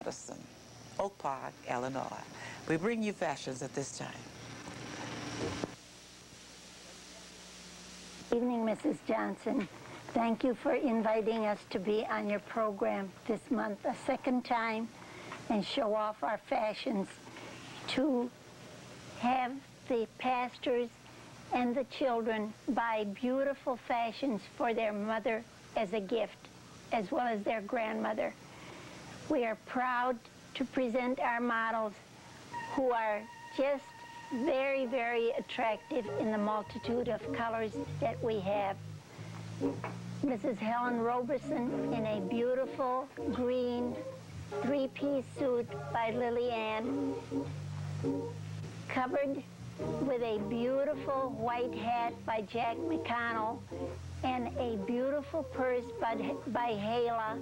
Robertson, Oak Park, Illinois. We bring you fashions at this time. Good evening, Mrs. Johnson. Thank you for inviting us to be on your program this month a second time and show off our fashions, to have the pastors and the children buy beautiful fashions for their mother as a gift, as well as their grandmother. We are proud to present our models who are just very, very attractive in the multitude of colors that we have. Mrs. Helen Roberson in a beautiful green three-piece suit by Lillian, covered with a beautiful white hat by Jack McConnell and a beautiful purse by Hala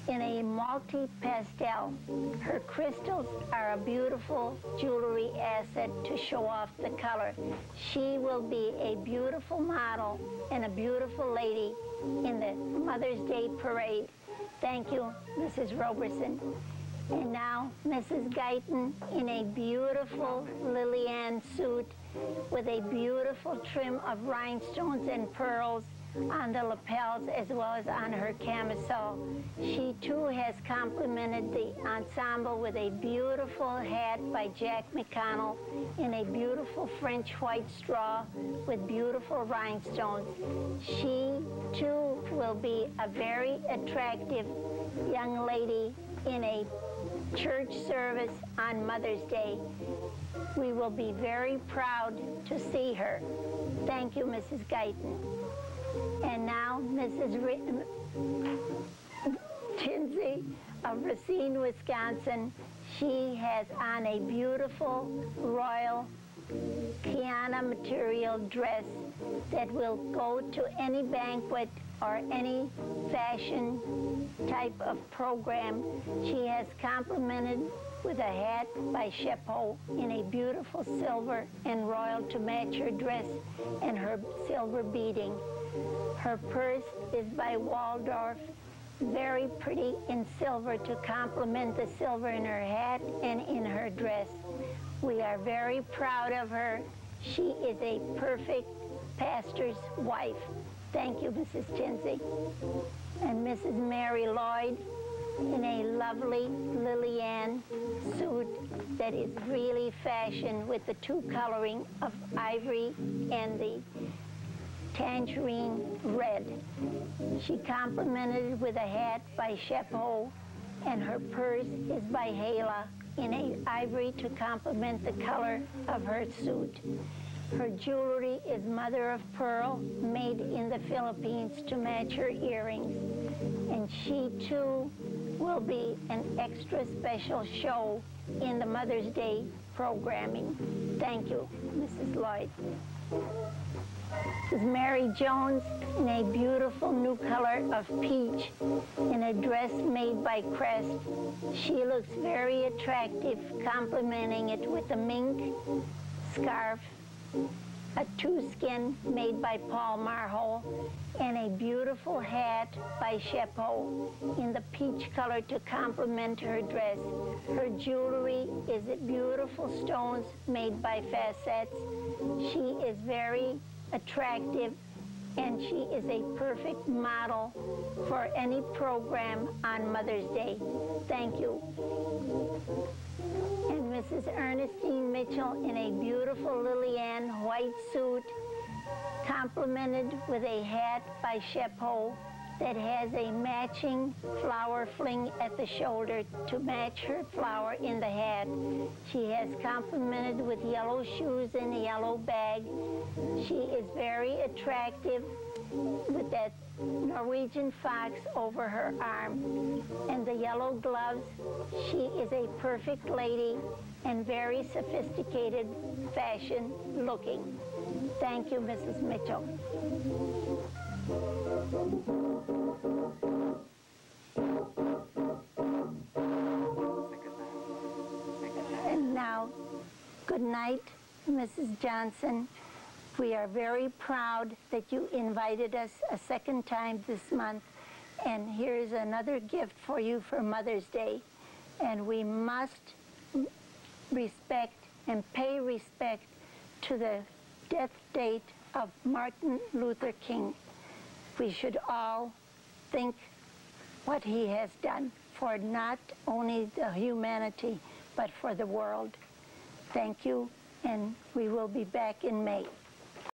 in a multi-pastel. Her crystals are a beautiful jewelry asset to show off the color. She will be a beautiful model and a beautiful lady in the Mother's Day parade. Thank you, Mrs. Roberson. And now, Mrs. Guyton in a beautiful Lillian suit with a beautiful trim of rhinestones and pearls on the lapels as well as on her camisole. She too has complemented the ensemble with a beautiful hat by Jack McConnell in a beautiful French white straw with beautiful rhinestones. She too will be a very attractive young lady in a church service on Mother's Day. We will be very proud to see her. Thank you, Mrs. Guyton. And now, Mrs. Tinsey of Racine, Wisconsin. She has on a beautiful royal Kiana material dress that will go to any banquet or any fashion type of program. She has complemented with a hat by Chapeau in a beautiful silver and royal to match her dress and her silver beading. Her purse is by Waldorf, very pretty in silver to complement the silver in her hat and in her dress. We are very proud of her. She is a perfect pastor's wife. Thank you, Mrs. Tinsey. And Mrs. Mary Lloyd in a lovely Lillian suit that is really fashion with the two coloring of ivory and the tangerine red. She complemented with a hat by Chapeau, and her purse is by Hala in a ivory to complement the color of her suit. Her jewelry is mother of pearl, made in the Philippines to match her earrings. And she too will be an extra special show in the Mother's Day programming. Thank you, Mrs. Lloyd. This is Mary Jones in a beautiful new color of peach in a dress made by Crest. She looks very attractive, complementing it with a mink scarf, a two-skin made by Paul Marhol, and a beautiful hat by Chapeau in the peach color to complement her dress. Her jewelry is beautiful stones made by Facets. She is very attractive, and she is a perfect model for any program on Mother's Day. Thank you. And Mrs. Ernestine Mitchell in a beautiful Lillian white suit, complemented with a hat by Chapeau that has a matching flower fling at the shoulder to match her flower in the hat. She has complemented with yellow shoes and a yellow bag. She is very attractive with that Norwegian fox over her arm and the yellow gloves. She is a perfect lady and very sophisticated fashion looking. Thank you, Mrs. Mitchell. And now, good night, Mrs. Johnson. We are very proud that you invited us a second time this month, and here's another gift for you for Mother's Day. and we must respect and pay respect to the death date of Martin Luther King. We should all think what he has done for not only the humanity, but for the world. Thank you, and we will be back in May.